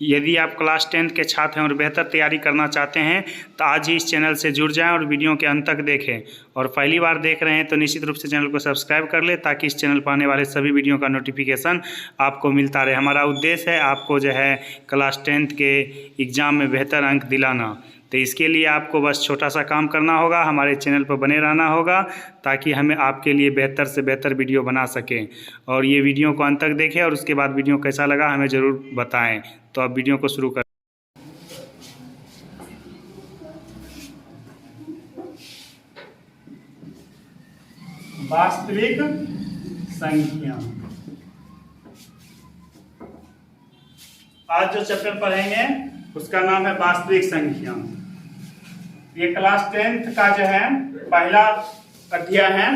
यदि आप class 10th के छात्र हैं और बेहतर तैयारी करना चाहते हैं तो आज ही इस चैनल से जुड़ जाएं और वीडियो के अंत तक देखें। और पहली बार देख रहे हैं तो निश्चित रूप से चैनल को सब्सक्राइब कर लें ताकि इस चैनल पर आने वाले सभी वीडियो का नोटिफिकेशन आपको मिलता रहे। हमारा उद्देश्य है आपको जो है क्लास 10th के एग्ज़ाम में बेहतर अंक दिलाना। तो इसके लिए आपको बस छोटा सा काम करना होगा, हमारे चैनल पर बने रहना होगा ताकि हमें आपके लिए बेहतर से बेहतर वीडियो बना सकें। और ये वीडियो को अंत तक देखें और उसके बाद वीडियो कैसा लगा हमें ज़रूर बताएं। तो अब वीडियो को शुरू कर। वास्तविक संख्या। आज जो चैप्टर पढ़ेंगे उसका नाम है वास्तविक संख्या। ये क्लास 10th का जो है पहला अध्याय है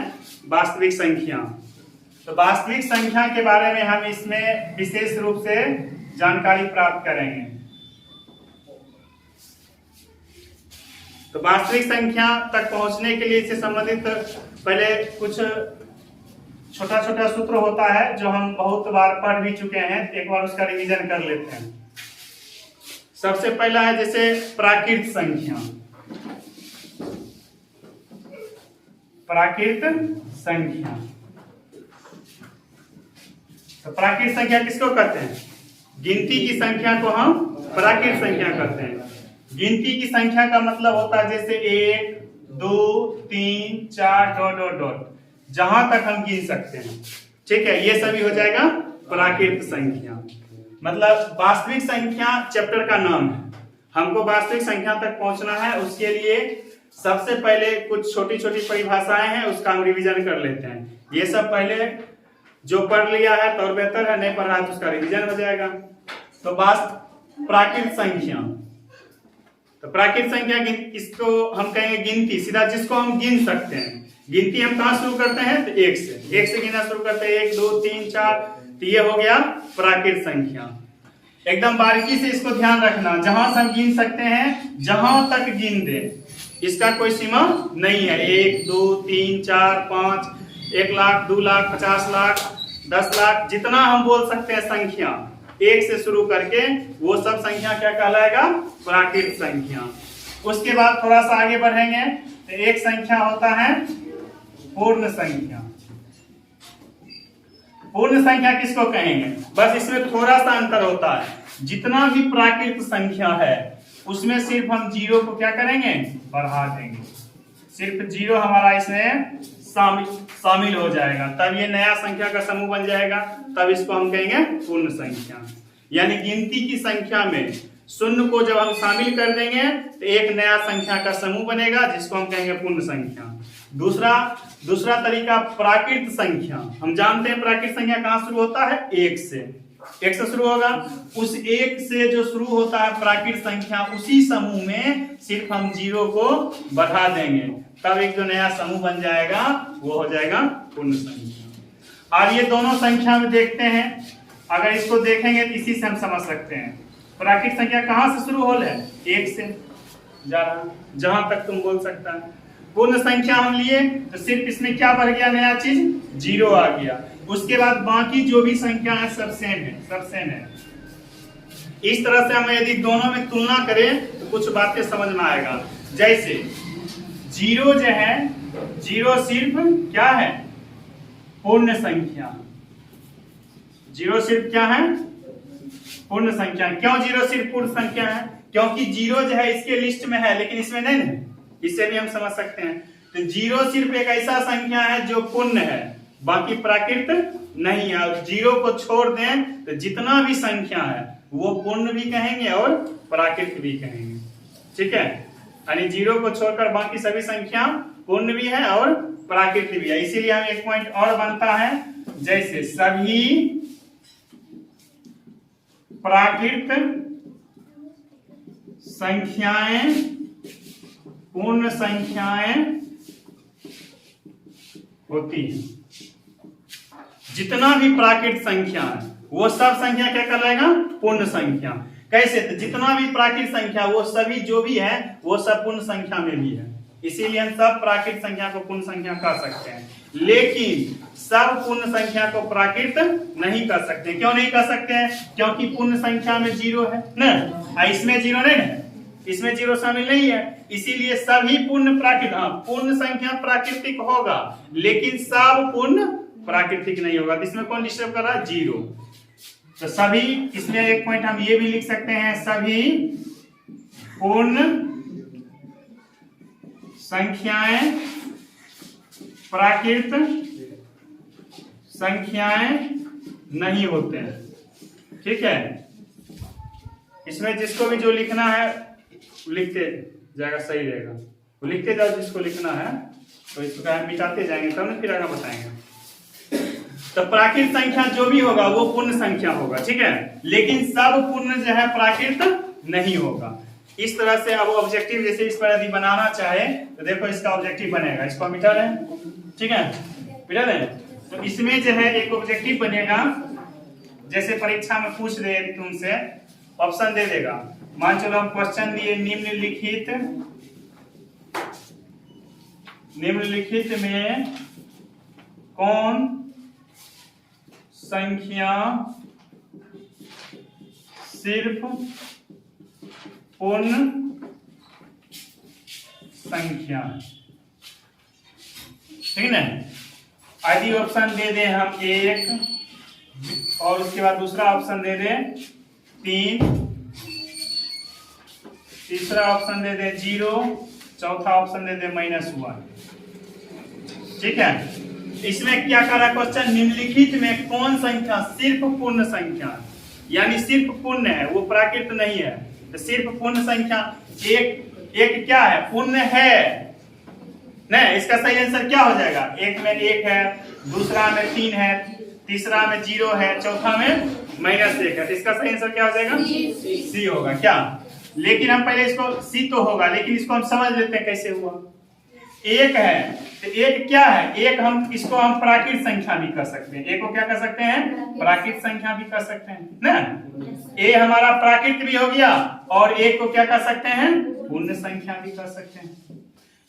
वास्तविक संख्या। तो वास्तविक संख्या के बारे में हम इसमें विशेष रूप से जानकारी प्राप्त करेंगे। तो वास्तविक संख्या तक पहुंचने के लिए इससे संबंधित पहले कुछ छोटा छोटा सूत्र होता है जो हम बहुत बार पढ़ भी चुके हैं, एक बार उसका रिवीजन कर लेते हैं। सबसे पहला है जैसे प्राकृत संख्या। प्राकृत संख्या, तो प्राकृत संख्या किसको कहते हैं? गिनती की संख्या को हम प्राकृत संख्या कहते हैं। गिनती की संख्या का मतलब होता है जैसे 1, 2, 3, 4 डॉट डॉट डॉट, जहां तक हम गिन सकते हैं। ठीक है, ये सभी हो जाएगा प्राकृत संख्या। मतलब वास्तविक संख्या चैप्टर का नाम है। हमको वास्तविक संख्या तक पहुंचना है, उसके लिए सबसे पहले कुछ छोटी छोटी परिभाषाएं हैं, उसका हम रिवीजन कर लेते हैं। ये सब पहले जो पढ़ लिया है तो और बेहतर है, नहीं पढ़ रहा है तो उसका रिवीजन हो जाएगा। तो प्राकृत संख्या, तो प्राकृत संख्या इसको हम कहेंगे गिनती, सीधा जिसको हम गिन सकते हैं। गिनती हम कहां शुरू करते हैं? तो 1 से गिनना शुरू करते हैं। 1, 2, 3, 4, तो ये हो गया प्राकृत संख्या। एकदम बारीकी से इसको ध्यान रखना, जहां से हम गिन सकते हैं जहां तक गिन दे, इसका कोई सीमा नहीं है। 1, 2, 3, 4, 5, 1 लाख, 2 लाख, 50 लाख, 10 लाख, जितना हम बोल सकते हैं संख्या 1 से शुरू करके, वो सब संख्या क्या कहलाएगा? प्राकृत संख्या। उसके बाद थोड़ा सा आगे बढ़ेंगे तो एक संख्या होता है पूर्ण संख्या। पूर्ण संख्या किसको कहेंगे? बस इसमें थोड़ा सा अंतर होता है। जितना भी प्राकृत संख्या है उसमें सिर्फ हम 0 को क्या करेंगे? बढ़ा देंगे। सिर्फ 0 हमारा इसमें शामिल हो जाएगा, तब ये नया संख्या का समूह बन जाएगा, तब इसको हम कहेंगे पूर्ण संख्या। यानी गिनती की संख्या में शून्य को जब हम शामिल कर देंगे तो एक नया संख्या का समूह बनेगा जिसको हम कहेंगे पूर्ण संख्या। दूसरा तरीका प्राकृत संख्या। हम जानते हैं प्राकृत संख्या कहां शुरू होता है? 1 से शुरू होगा। उस 1 से जो शुरू होता है प्राकृत संख्या, उसी समूह में सिर्फ हम 0 को बढ़ा देंगे, तब एक जो नया समूह बन जाएगा वो हो जाएगा पूर्ण संख्या। और ये दोनों संख्या में देखते हैं, अगर इसको देखेंगे तो इसी से हम समझ सकते हैं प्राकृत संख्या कहां से शुरू हो रहा है? 1 से जा रहा, जहां तक तुम बोल सकता है। पूर्ण संख्या हम लिए तो सिर्फ इसमें क्या बढ़ गया? नया चीज 0 आ गया। उसके बाद बाकी जो भी संख्या है सब सेम है। इस तरह से हम यदि दोनों में तुलना करें तो कुछ बातें समझ में आएगा। जैसे 0 जो है, 0 सिर्फ क्या है? पूर्ण संख्या। 0 सिर्फ क्या है? पूर्ण संख्या। क्यों 0 सिर्फ पूर्ण संख्या है? क्योंकि 0 जो है इसके लिस्ट में है लेकिन इसमें नहीं है। इससे भी हम समझ सकते हैं। तो 0 सिर्फ एक ऐसा संख्या है जो पूर्ण है, बाकी प्राकृत नहीं है। और 0 को छोड़ दें तो जितना भी संख्या है वो पूर्ण भी कहेंगे और प्राकृत भी कहेंगे। ठीक है, यानी 0 को छोड़कर बाकी सभी संख्या पूर्ण भी है और प्राकृत भी है। इसीलिए हम एक पॉइंट और बनता है, जैसे सभी प्राकृत संख्याएं पूर्ण संख्याएं होती हैं। जितना भी प्राकृत संख्या है वो सब संख्या क्या कहलाएगा? पूर्ण संख्या। कैसे? तो जितना भी प्राकृत संख्या वो सभी जो भी है वो सब पूर्ण संख्या में भी है। इसीलिए हम सब प्राकृत संख्या को पूर्ण संख्या कह सकते हैं। लेकिन सब पूर्ण संख्या को प्राकृत नहीं कर सकते। क्यों नहीं कर सकते हैं? क्योंकि पूर्ण संख्या में जीरो है ना, इसमें जीरो नहीं है, इसमें जीरो शामिल नहीं है, इसीलिए सभी पूर्ण प्राकृत, हाँ पूर्ण संख्या प्राकृतिक होगा लेकिन सब पूर्ण प्राकृतिक नहीं होगा। इसमें कौन डिस्टर्ब कर रहा है? जीरो। तो सभी, इसमें एक पॉइंट हम ये भी लिख सकते हैं, सभी पूर्ण संख्याएं प्राकृत संख्याएं नहीं होते हैं। ठीक है, इसमें जिसको भी जो लिखना है लिखते जाएगा, सही रहेगा, वो लिखते जाओ जिसको लिखना है, तो इसको हम मिटाते जाएंगे तब ना फिर आगे बताएंगे। तो प्राकृत संख्या जो भी होगा वो पूर्ण संख्या होगा, ठीक है, लेकिन सब पूर्ण जो है प्राकृत नहीं होगा। इस तरह से अब ऑब्जेक्टिव जैसे इस पर यदि बनाना चाहे तो देखो इसका ऑब्जेक्टिव बनेगा, इसको मिटा दें, ठीक है, मिटा दें। तो इसमें जो है एक ऑब्जेक्टिव बनेगा, जैसे परीक्षा में पूछ दे तुमसे, ऑप्शन दे देगा, मान चलो हम क्वेश्चन दिए निम्नलिखित में कौन संख्या सिर्फ पूर्ण संख्या, ठीक है। यदि ऑप्शन दे दें हम 1 और उसके बाद दूसरा ऑप्शन दे दें 3, तीसरा ऑप्शन दे दें 0, चौथा ऑप्शन दे दें -1, ठीक है। इसमें क्या कर रहा क्वेश्चन? निम्नलिखित में कौन संख्या सिर्फ पूर्ण संख्या, यानी सिर्फ पूर्ण है, वो प्राकृत नहीं है। तो सिर्फ पूर्ण संख्या एक क्या है? पूर्ण है नहीं, इसका सही आंसर क्या हो जाएगा? एक में 1 है, दूसरा में 3 है, तीसरा में 0 है, चौथा में -1 है। इसका सही आंसर क्या हो जाएगा? सी होगा क्या? लेकिन हम पहले इसको, सी तो होगा लेकिन इसको हम समझ लेते हैं कैसे हुआ। 1 है तो 1 क्या है? 1 हम इसको हम प्राकृत संख्या भी कर सकते हैं, 1 को क्या कर सकते हैं? प्राकृत संख्या भी कर सकते हैं ना। ए हमारा प्राकृत भी हो गया और 1 को क्या कर सकते हैं? पूर्ण संख्या भी कर सकते हैं।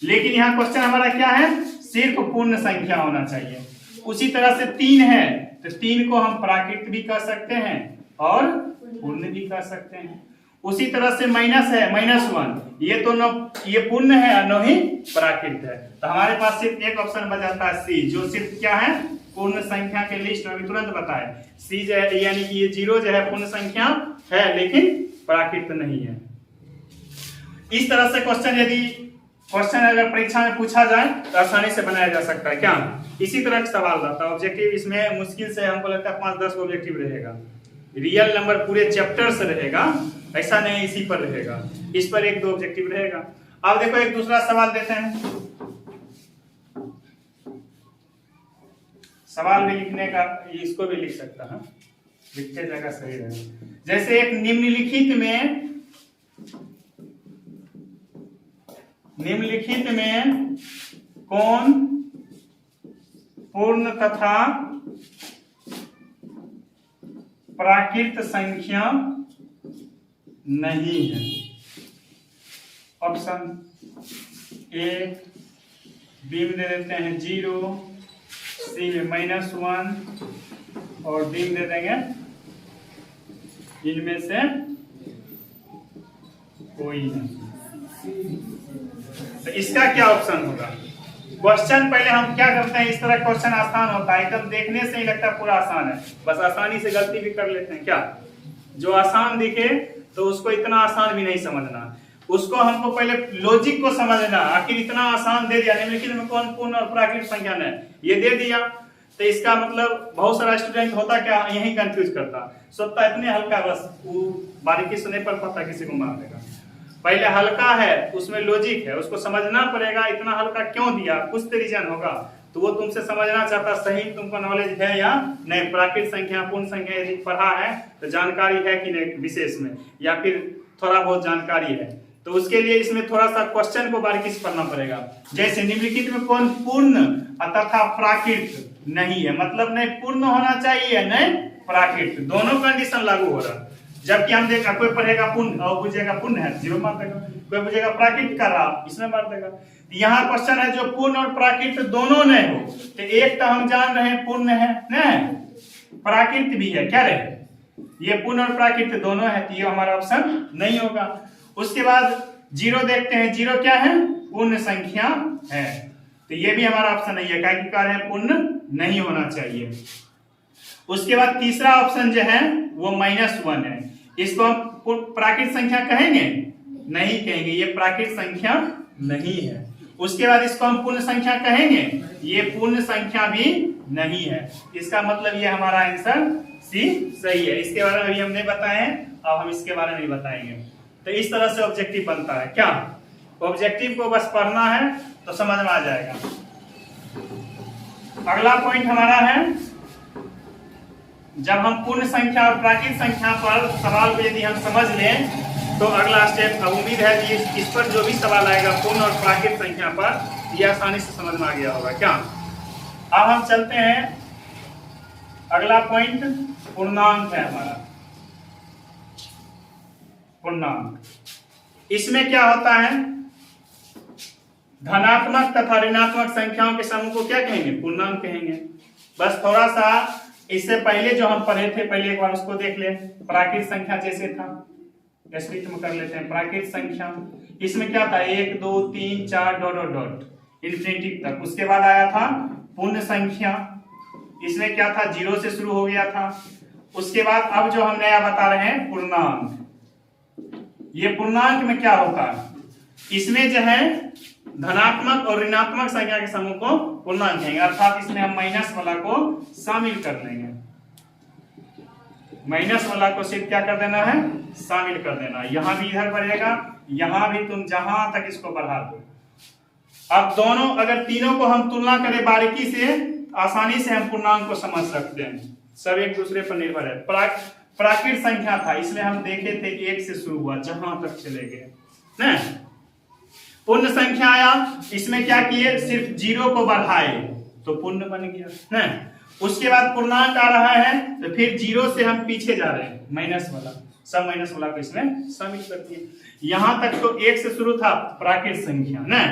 लेकिन यहाँ क्वेश्चन हमारा क्या है? सिर्फ पूर्ण संख्या होना चाहिए। उसी तरह से 3 है तो 3 को हम प्राकृत भी कर सकते हैं और पूर्ण भी कर सकते हैं। उसी तरह से माइनस है, -1, ये तो न ये पूर्ण है और न ही प्राकृत है। तो हमारे पास सिर्फ एक ऑप्शन बचाता है सी, जो सिर्फ क्या है? पूर्ण संख्या के लिस्ट में तुरंत बताए सी जो है, यानी कि ये 0 जो है पूर्ण संख्या है लेकिन प्राकृत नहीं है। इस तरह से क्वेश्चन अगर परीक्षा में पूछा जाए तो आसानी से बनाया जा सकता है क्या? इसी तरह का सवाल रहता है। ऑब्जेक्टिव इसमें मुश्किल से हमको लगता है 5-10 ऑब्जेक्टिव रहेगा, रियल नंबर पूरे चैप्टर से रहेगा, ऐसा नहीं इसी पर रहेगा, इस पर 1-2 ऑब्जेक्टिव रहेगा। अब देखो एक दूसरा सवाल देते हैं, सवाल भी लिखने का, इसको भी लिख सकता है, लिखते जगह सही रहेगा। जैसे एक निम्नलिखित में कौन पूर्ण तथा प्राकृत संख्या नहीं है? ऑप्शन ए बी में दे देते हैं 0, सी में -1 और डी में दे देंगे इनमें से कोई नहीं। तो इसका क्या ऑप्शन होगा? क्वेश्चन पहले हम क्या करते हैं, इस तरह क्वेश्चन आसान होता है, एकदम देखने से ही लगता है पूरा आसान है, बस आसानी से गलती भी कर लेते हैं क्या? जो आसान दिखे तो उसको इतना आसान भी नहीं समझना, उसको हमको पहले लॉजिक को समझना। आखिर इतना आसान दे दिया, निम्नलिखित में कौन पूर्ण और प्राकृत संख्या है, ये दे दिया, तो इसका मतलब बहुत सारा स्टूडेंट होता क्या, यही कंफ्यूज करता, सोचता इतने हल्का, बस वो बारीकी सुनने पर पता किसी को मार देगा। पहले हल्का है, उसमें लॉजिक है, उसको समझना पड़ेगा, इतना हल्का क्यों दिया, कुछ तो रीजन होगा, तो वो तुमसे समझना चाहता सही तुमको नॉलेज है या नहीं, प्राकृत संख्या पूर्ण संख्या यदि पढ़ा है तो जानकारी है कि नहीं विशेष में, या फिर थोड़ा बहुत जानकारी है, तो उसके लिए इसमें थोड़ा सा क्वेश्चन को बारीकी से पढ़ना पड़ेगा। जैसे निम्नलिखित में कौन पूर्ण तथा प्राकृत नहीं है, मतलब नहीं पूर्ण होना चाहिए नहीं प्राकृत, दोनों कंडीशन लागू हो रहा। जबकि हम देखा कोई पढ़ेगा पुण्य और पूछेगा पुण्य है, 0 मार देगा। कोई पूछेगा प्राकृत कर रहा, इसमें मार देगा। यहाँ क्वेश्चन है जो पुण्य और प्राकृत दोनों नहीं हो, तो एक तो हम जान रहे हैं पुण्य है ना, प्राकृत भी है, क्या रहे ये पुण्य और प्राकृत दोनों है, तो ये हमारा ऑप्शन नहीं होगा। उसके बाद 0 देखते हैं, 0 क्या है, पूर्ण संख्या है, तो ये भी हमारा ऑप्शन नहीं है, क्या कह रहे हैं पुण्य नहीं होना चाहिए। उसके बाद तीसरा ऑप्शन जो है वो -1 है, इसको हम प्राकृत संख्या कहेंगे, नहीं कहेंगे, ये प्राकृत संख्या नहीं है। उसके बाद इसको हम पूर्ण संख्या कहेंगे, ये पूर्ण संख्या भी नहीं है। इसका मतलब ये हमारा आंसर सी सही है। इसके बारे में अभी हम नहीं बताए, अब हम इसके बारे में नहीं बताएंगे। तो इस तरह से ऑब्जेक्टिव बनता है। क्या ऑब्जेक्टिव को बस पढ़ना है तो समझ में आ जाएगा। अगला पॉइंट हमारा है, जब हम पूर्ण संख्या और प्राकृत संख्या पर सवाल को यदि हम समझ लें तो अगला स्टेप, उम्मीद है कि इस पर जो भी सवाल आएगा पूर्ण और प्राकृत संख्या पर, ये आसानी से समझ में आ गया होगा। क्या अब हम चलते हैं, अगला पॉइंट पूर्णांक है हमारा। पूर्णांक, इसमें क्या होता है, धनात्मक तथा ऋणात्मक संख्याओं के समूह को क्या कहेंगे, पूर्णांक कहेंगे। बस थोड़ा सा इससे पहले जो हम पढ़े थे, पहले एक बार उसको देख ले। प्राकृत संख्या जैसे था, स्प्लिट में कर लेते हैं। प्राकृत संख्या इसमें क्या था, 1 2 3 4 डॉट डॉट डॉट इन्फिनिटी तक। उसके बाद आया था पूर्ण संख्या, इसमें क्या था, 0 से शुरू हो गया था। उसके बाद अब जो हम नया बता रहे हैं पूर्णांक, ये पूर्णांक में क्या होता है, इसमें जो है धनात्मक और ऋणात्मक संख्या के समूह को पूर्णांक कहेंगे, अर्थात इसमें हम माइनस वाला को शामिल कर लेंगे। माइनस वाला को सिर्फ क्या कर देना है, शामिल कर देना। यहां भी इधर बढ़ेगा, यहां भी तुम जहां तक इसको बढ़ा दो। अब दोनों अगर तीनों को हम तुलना करें बारीकी से, आसानी से हम पूर्णांक को समझ सकते हैं। सब एक दूसरे पर निर्भर है। प्राकृत संख्या था, इसमें हम देखे थे 1 से शुरू हुआ, जहां तक चले गए ना। पूर्ण संख्या आया, इसमें क्या किए, सिर्फ 0 को बढ़ाए तो पूर्ण बन गया ना। उसके बाद पूर्णांक आ रहा है, तो फिर 0 से हम पीछे जा रहे हैं, माइनस वाला, सब माइनस वाला को इसमें शामिल कर दिए। यहां तक तो 1 से शुरू था प्राकृत संख्या ना,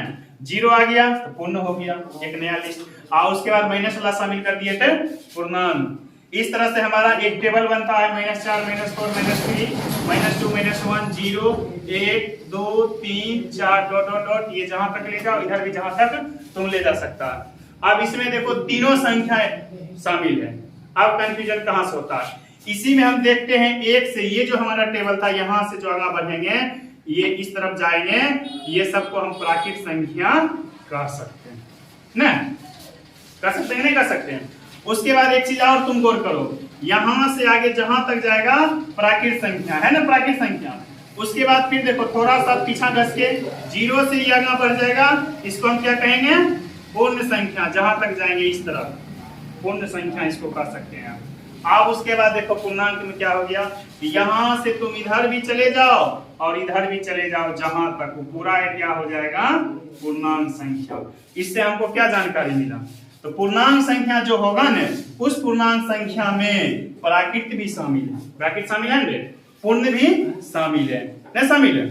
0 आ गया तो पूर्ण हो गया, एक नया लिस्ट। और उसके बाद माइनस वाला शामिल कर दिए थे पूर्णांक। इस तरह से हमारा एक टेबल बनता है, -4 -4 -3 -2 -1 0 1 2 3 4 डॉट डॉट डॉट, ये जहां तक ले जाओ, इधर भी जहां तक तुम ले जा सकता है। अब इसमें देखो तीनों संख्याएं शामिल है, अब कंफ्यूजन कहां से होता है, इसी में हम देखते हैं 1 से, ये जो हमारा टेबल था, यहां से जो आगे बढ़ेंगे, ये इस तरफ जाएंगे, ये सबको हम प्राकृत संख्या कह सकते हैं ना, कर सकते हैं, नहीं कर सकते हैं। उसके बाद एक चीज और तुम गौर करो, यहां से आगे जहां तक जाएगा प्राकृत संख्या है ना, प्राकृत संख्या। उसके बाद फिर देखो थोड़ा सा पीछा घस के 0 से ये आगे बढ़ जाएगा, इसको हम क्या कहेंगे, पूर्ण संख्या। जहां तक जाएंगे इस तरफ पूर्ण संख्या इसको कह सकते हैं। अब उसके बाद देखो पूर्णांक में क्या हो गया, यहां से तुम इधर भी चले जाओ और इधर भी चले जाओ, जहां तक वो पूरा एरिया हो जाएगा पूर्णांक संख्या। इससे हमको क्या जानकारी मिला, तो पूर्णांक संख्या जो होगा ना, उस पूर्णांक संख्या में प्राकृत भी शामिल है। प्राकृत शामिल है, पूर्ण भी शामिल है, नहीं शामिल है,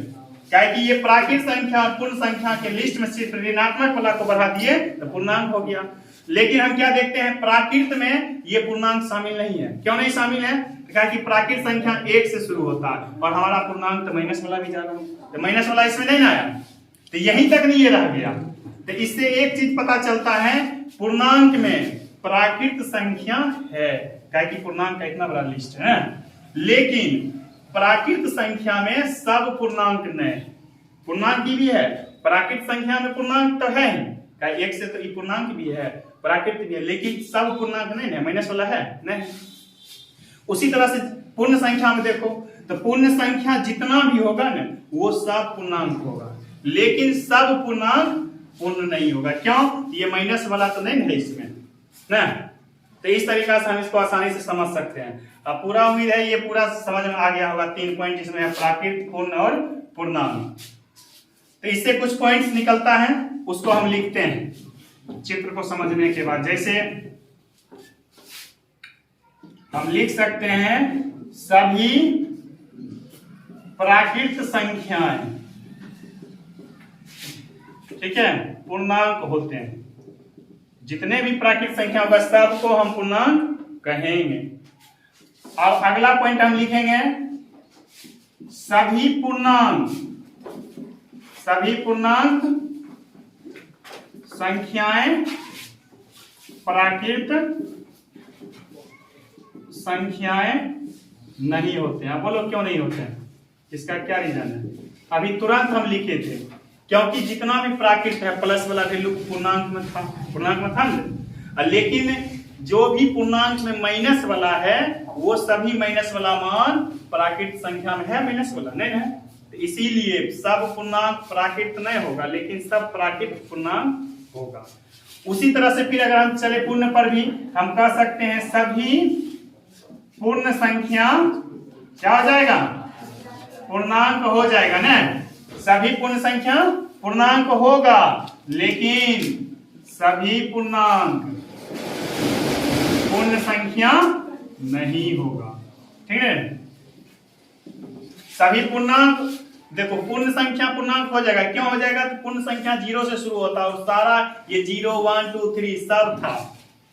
क्या है कि ये प्राकृत संख्या और पूर्ण संख्या के लिस्ट में सिर्फ ऋणात्मक वाला को बढ़ा दिए तो पूर्णांक हो गया। लेकिन हम क्या देखते हैं, प्राकृत में ये पूर्णांक शामिल नहीं है। क्यों नहीं शामिल है, क्या कि प्राकृत संख्या 1 से शुरू होता है और हमारा पूर्णांक तो माइनस वाला भी जा रहा है, तो माइनस वाला इसमें नहीं आया, तो यहीं तक नहीं ये रह गया। तो इससे एक चीज पता चलता है, पूर्णांक में प्राकृत संख्या है, क्या कि पूर्णांक का इतना बड़ा लिस्ट है, लेकिन प्राकृत संख्या में सब पूर्णांक नहीं। पूर्णांक भी है, प्राकृत संख्या में पूर्णांक तो है ही, क्या 1 से तो पूर्णांक भी है, प्राकृत भी है, लेकिन सब पूर्णांक नहीं है, माइनस वाला है नहीं। उसी तरह से पूर्ण संख्या में देखो, तो पूर्ण संख्या जितना भी होगा ना, वो सब पूर्णांक होगा, लेकिन सब पूर्णांक पूर्ण नहीं होगा। क्यों, ये माइनस वाला तो नहीं है इसमें ना। तो इस तरीका से हम इसको आसानी से समझ सकते हैं। अब पूरा उम्मीद है ये पूरा समझ में आ गया होगा। 3 पॉइंट इसमें है, प्राकृत, पूर्ण और पूर्णांक। तो इससे कुछ पॉइंट्स निकलता है, उसको हम लिखते हैं चित्र को समझने के बाद। जैसे हम लिख सकते हैं सभी प्राकृत संख्याएं, ठीक है, पूर्णांक होते हैं। जितने भी प्राकृत संख्या होगा सबको हम पूर्णांक कहेंगे। अब अगला पॉइंट हम लिखेंगे, सभी पूर्णांक संख्याएं प्राकृत संख्याएं नहीं होते हैं। बोलो क्यों नहीं होते हैं, इसका क्या रीजन है? अभी तुरंत हम लिखे थे, क्योंकि जितना भी प्राकृत है प्लस वाला वैल्यू पूर्णांक में था ना, लेकिन जो भी पूर्णांक में माइनस वाला है वो सभी माइनस वाला मान प्राकृत संख्या में है, माइनस वाला नहीं है, तो इसीलिए सब पूर्णांक प्राकृत नहीं होगा, लेकिन सब प्राकृत पूर्णांक होगा। उसी तरह से फिर अगर हम चले पूर्ण पर भी, हम कह सकते हैं सभी पूर्ण संख्या क्या हो जाएगा, पूर्णांक हो जाएगा ना। सभी पूर्ण संख्या पूर्णांक होगा, लेकिन सभी पूर्णांक पूर्ण संख्या नहीं होगा, ठीक है। सभी पूर्णांक, देखो पूर्ण संख्या पूर्णांक हो जाएगा, क्यों हो जाएगा, तो पूर्ण संख्या 0 से शुरू होता है और सारा ये 0 1 2 3 सब था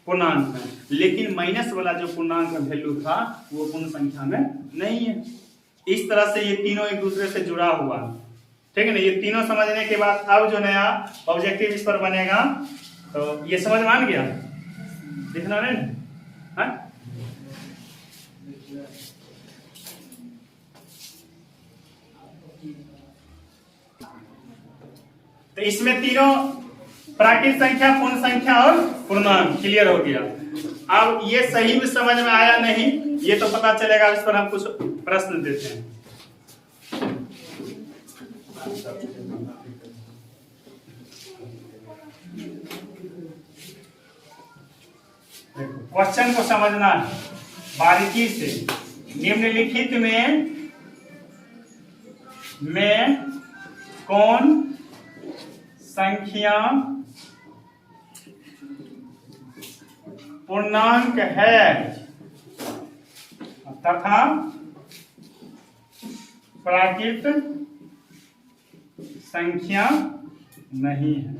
पूर्णांक में, लेकिन माइनस वाला जो पूर्णांक का वैल्यू था वो पूर्ण संख्या में नहीं है। इस तरह से ये तीनों एक दूसरे से जुड़ा हुआ, ठीक है ना। ये तीनों समझने के बाद अब जो नया ऑब्जेक्टिव इस पर बनेगा, तो ये समझ मान गया, दिखना नहीं, हाँ? तो इसमें तीनों प्राकृत संख्या, पूर्ण संख्या और पूर्णांक क्लियर हो गया। अब ये सही में समझ में आया नहीं, ये तो पता चलेगा, इस पर हम कुछ प्रश्न देते हैं। क्वेश्चन को समझना बारीकी से। निम्नलिखित में कौन संख्या पूर्णांक है तथा प्राकृत संख्या नहीं है?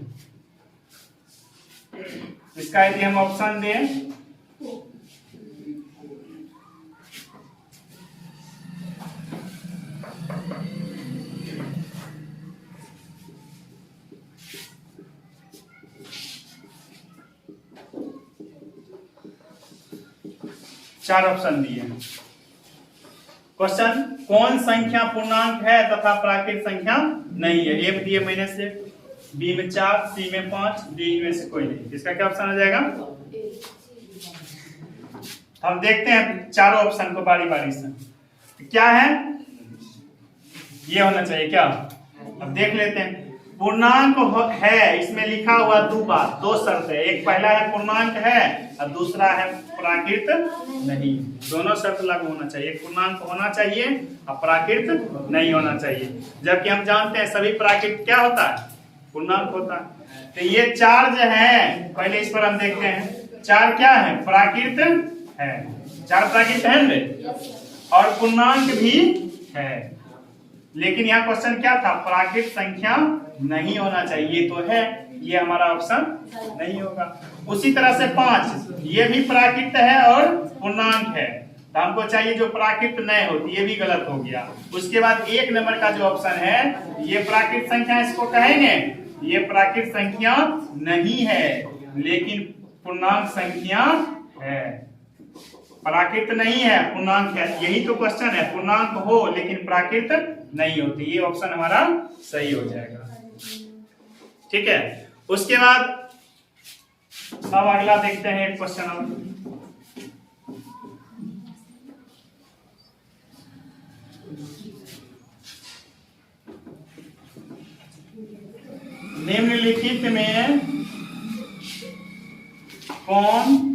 इसका यदि हम ऑप्शन दें, चार ऑप्शन दिए हैं। क्वेश्चन, कौन संख्या पूर्णांक है तथा प्राकृत संख्या नहीं है? ए में दिए -1, बी में 4, सी में 5, डी में से कोई नहीं। इसका क्या ऑप्शन आ जाएगा? हम देखते हैं चारों ऑप्शन को बारी बारी से। क्या है? ये होना चाहिए क्या? अब देख लेते हैं। पूर्णांक है, इसमें लिखा हुआ दो शर्त है, एक पहला है पूर्णांक है और दूसरा है प्राकृत नहीं। दोनों शर्त लागू होना चाहिए, एक पूर्णांक होना चाहिए और प्राकृत नहीं होना चाहिए। जबकि हम जानते हैं सभी प्राकृत क्या होता है, पूर्णांक होता है। तो ये चार जो है, पहले इस पर हम देखते हैं, चार क्या है? प्राकृत है, चार प्राकृत है और पूर्णांक भी है। लेकिन यहाँ क्वेश्चन क्या था? प्राकृत संख्या नहीं होना चाहिए, तो है, ये हमारा ऑप्शन नहीं होगा। उसी तरह से 5, ये भी प्राकृत है और पूर्णांक है, तो हमको चाहिए जो प्राकृत नहीं होती, ये भी गलत हो गया। उसके बाद 1 नंबर का जो ऑप्शन है, ये प्राकृत संख्या, इसको कहेंगे ये प्राकृत संख्या नहीं है, लेकिन पूर्णांक संख्या है। प्राकृत नहीं है, पूर्णांक है, यही तो क्वेश्चन है। पूर्णांक हो लेकिन प्राकृत नहीं होती, ये ऑप्शन हमारा सही हो जाएगा, ठीक है। उसके बाद अब अगला देखते हैं एक क्वेश्चन और। निम्नलिखित में कौन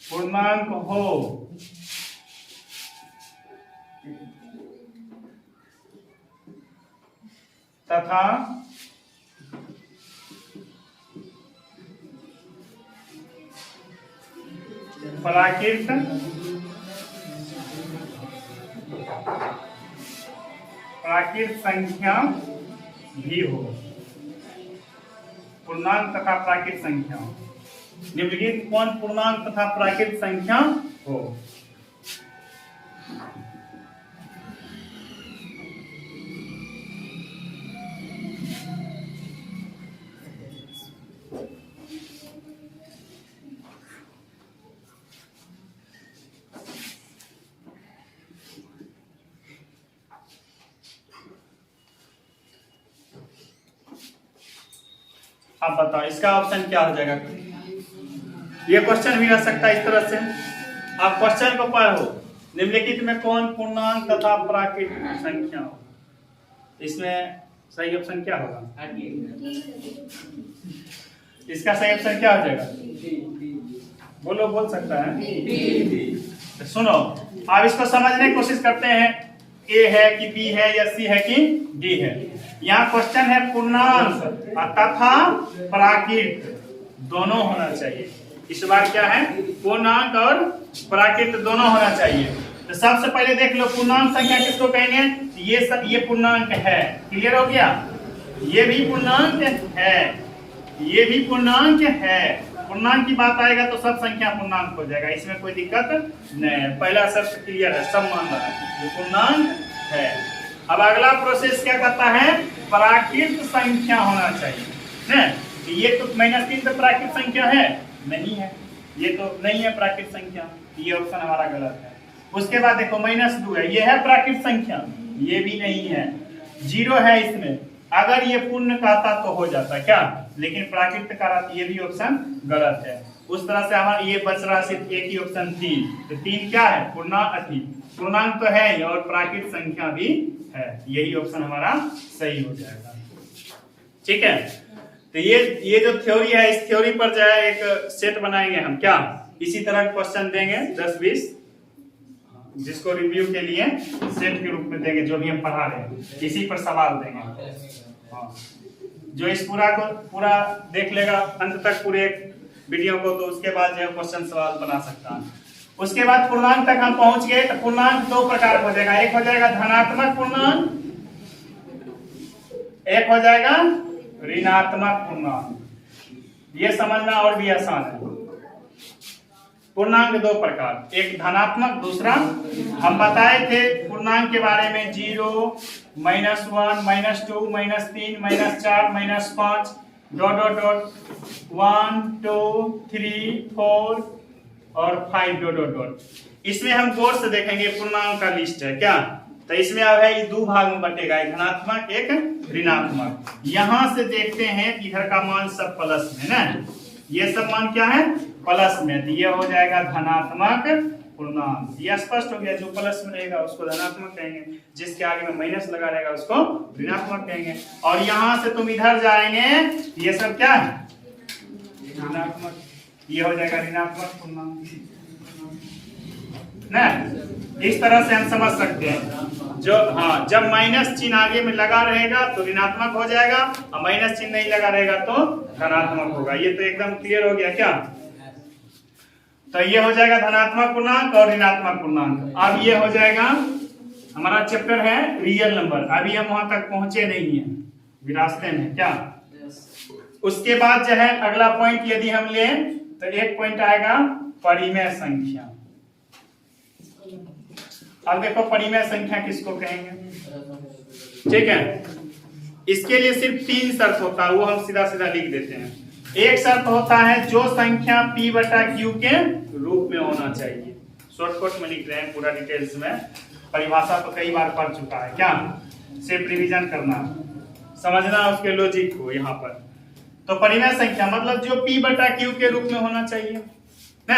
पूर्णांक हो तथा प्राकृत संख्या भी हो। पूर्णांक तथा प्राकृत संख्या, निम्नलिखित कौन पूर्णांक तथा प्राकृत संख्या हो? आप बताओ इसका ऑप्शन क्या हो जाएगा? ये क्वेश्चन भी रह सकता है इस तरह से। आप क्वेश्चन को पढ़ो, निम्नलिखित में कौन पूर्णांक तथा प्राकृत संख्या हो? इसमें सही ऑप्शन क्या होगा? इसका सही ऑप्शन क्या हो जाएगा? बोलो, बोल सकता है। तो सुनो, आप इसको समझने की कोशिश करते हैं, ए है कि बी है या सी है कि डी है। यहाँ क्वेश्चन है पूर्णांक तथा प्राकृत दोनों होना चाहिए। इस बार क्या है? पूर्णांक और प्राकृत दोनों होना चाहिए। तो सबसे पहले देख लो पूर्णांक संख्या किसको कहेंगे? ये पूर्णांक है। क्लियर हो गया? ये भी पूर्णांक है, ये भी पूर्णांक है। पूर्णांक की बात आएगा तो सब संख्या पूर्णांक हो जाएगा, इसमें कोई दिक्कत नहीं है। पहला शर्त क्लियर है, सब मान रहा है ये पूर्णांक है। अब अगला प्रोसेस क्या करता है? प्राकृत संख्या होना चाहिए है? ये तो -3 तो प्राकृत संख्या है नहीं है, ये तो नहीं है प्राकृत संख्या, ये ऑप्शन हमारा गलत है। उसके बाद देखो -2 है, ये है प्राकृत संख्या, ये भी नहीं है। 0 है इसमें, अगर ये पूर्ण कहता तो हो जाता क्या, लेकिन प्राकृत का रहा, ये भी ऑप्शन गलत है। उस तरह से हमारा ये बच रहा सिर्फ एक ही ऑप्शन 3। तो 3 क्या है? पूर्णांक तो है और प्राकृत संख्या भी है, यही ऑप्शन हमारा सही हो जाएगा। ठीक है, तो ये जो थ्योरी है, इस थ्योरी पर जो है एक सेट बनाएंगे हम, क्या इसी तरह क्वेश्चन देंगे 10-20, जिसको रिव्यू के लिए सेट के रूप में देंगे, जो भी हम पढ़ा रहे हैं इसी पर सवाल देंगे। हाँ, जो इस पूरा देख लेगा अंत तक पूरे वीडियो को, तो उसके बाद जो है क्वेश्चन सवाल बना सकता है। उसके बाद पूर्णांक तक हम पहुंच गए, तो पूर्णांक 2 प्रकार हो जाएगा। एक हो जाएगा धनात्मक पूर्णांक, एक हो जाएगा ऋणात्मक पूर्णांक। ये समझना और भी आसान है। पूर्णांक 2 प्रकार, एक धनात्मक, दूसरा हम बताए थे पूर्णांक के बारे में 0, -1, -2, -3, -4, -5 ... 1 2 3 4 और 5 ... इसमें हम गौर से देखेंगे पूर्णांक का लिस्ट है क्या। तो इसमें अब है ये 2 भाग में बटेगा, एक धनात्मक एक ऋणात्मक। यहां से देखते हैं इधर का मान सब प्लस में ना, ये सब मान क्या है? प्लस में। तो ये हो जाएगा धनात्मक पूर्णांक। ये स्पष्ट हो गया, जो प्लस में रहेगा उसको धनात्मक कहेंगे, जिसके आगे में माइनस लगा रहेगा उसको ऋणात्मक कहेंगे। और यहां से तुम इधर जाएंगे, ये सब क्या है? ऋणात्मक। ये हो जाएगा ऋणात्मक पूर्णांक ना। इस तरह से हम समझ सकते हैं। जो हाँ, जब माइनस चिन्ह आगे में लगा रहेगा तो ऋणात्मक हो जाएगा, और माइनस चिन्ह नहीं लगा रहेगा तो धनात्मक होगा। ये तो एकदम क्लियर हो गया क्या। तो ये हो जाएगा धनात्मक पूर्णांक और ऋणात्मक पूर्णांक। अब ये हो जाएगा हमारा चैप्टर है रियल नंबर। अभी हम वहां तक पहुंचे नहीं है, रास्ते में क्या। उसके बाद जो है अगला पॉइंट यदि हम लें तो एक पॉइंट आएगा परिमेय संख्या। अब देखो परिमेय संख्या किसको कहेंगे, ठीक है। इसके लिए सिर्फ 3 शर्त होता है, वो हम सीधा सीधा लिख देते हैं। एक शर्त होता है जो संख्या p/q के रूप में होना चाहिए। शॉर्टकट में लिख रहे हैं, पूरा डिटेल्स में परिभाषा तो कई बार पढ़ चुका है क्या, सिर्फ रिवीजन करना, समझना उसके लॉजिक को यहाँ पर। तो परिमेय संख्या मतलब जो p/q के रूप में होना चाहिए ना।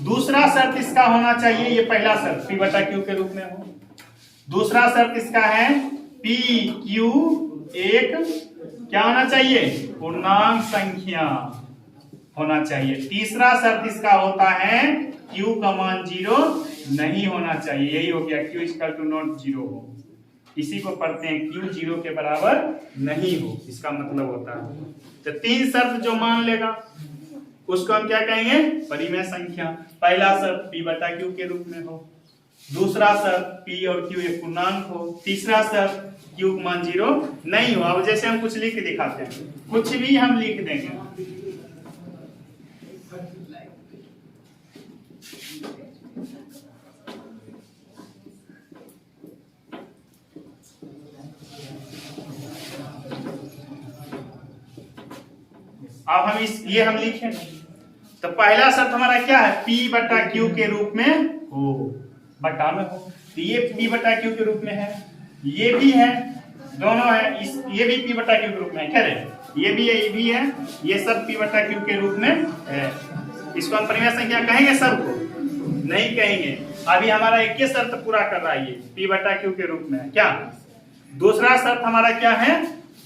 दूसरा शर्त इसका होना चाहिए, ये पहला शर्त p/q के रूप में हो। दूसरा शर्त इसका है pq एक क्या होना चाहिए? पूर्णांक संख्या होना चाहिए। तीसरा शर्त इसका होता है q का मान 0 नहीं होना चाहिए। यही हो गया q = 0 हो। इसी को पढ़ते हैं q 0 के बराबर नहीं हो, इसका मतलब होता है। तो 3 शर्त जो मान लेगा उसको हम क्या कहेंगे, परिमेय संख्या। पहला शर्त p बटा q के रूप में हो, दूसरा शर्त p और q एक पूर्णांक हो, तीसरा शर्त q मान 0 नहीं हो। अब जैसे हम कुछ लिख के दिखाते हैं, कुछ भी हम लिख देंगे, अब हम ये हम लिखें तो पहला शर्त हमारा क्या है, p बटा q के रूप में हो, बटा में हो। तो ये p बटा q के रूप में है, ये भी है, दोनों है। ये भी p बटा q के रूप में है, कह रहे ये भी है, ये भी है, ये सब p बटा q के रूप में है। इसको हम परिमेय संख्या कहेंगे सबको? नहीं कहेंगे। अभी हमारा एक ही शर्त पूरा कर रहा है, ये p बटा q के रूप में है। क्या दूसरा शर्त हमारा क्या है,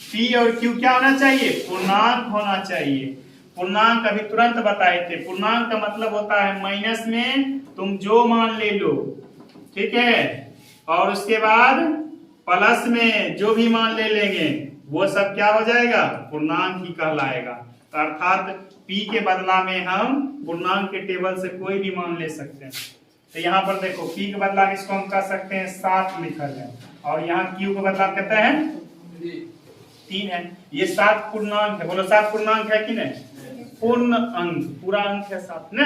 p और q क्या होना चाहिए, पूर्णांक होना चाहिए। पूर्णांक अभी तुरंत बताए थे, पूर्णांक का मतलब होता है माइनस में तुम जो मान ले लो, ठीक है, और उसके बाद प्लस में जो भी मान ले लेंगे वो सब क्या हो जाएगा, पूर्णांक ही कहलाएगा। अर्थात p के बदला में हम पूर्णांक के टेबल से कोई भी मान ले सकते हैं। तो यहाँ पर देखो p के बदला में इसको हम कह सकते हैं 7 लिखा है, और यहाँ q के बदला कहते हैं 3 है। ये 7 पूर्णांक है, बोलो 7 पूर्णांक है कि नहीं, पूर्ण अंक, पूरा अंक है 7 ना,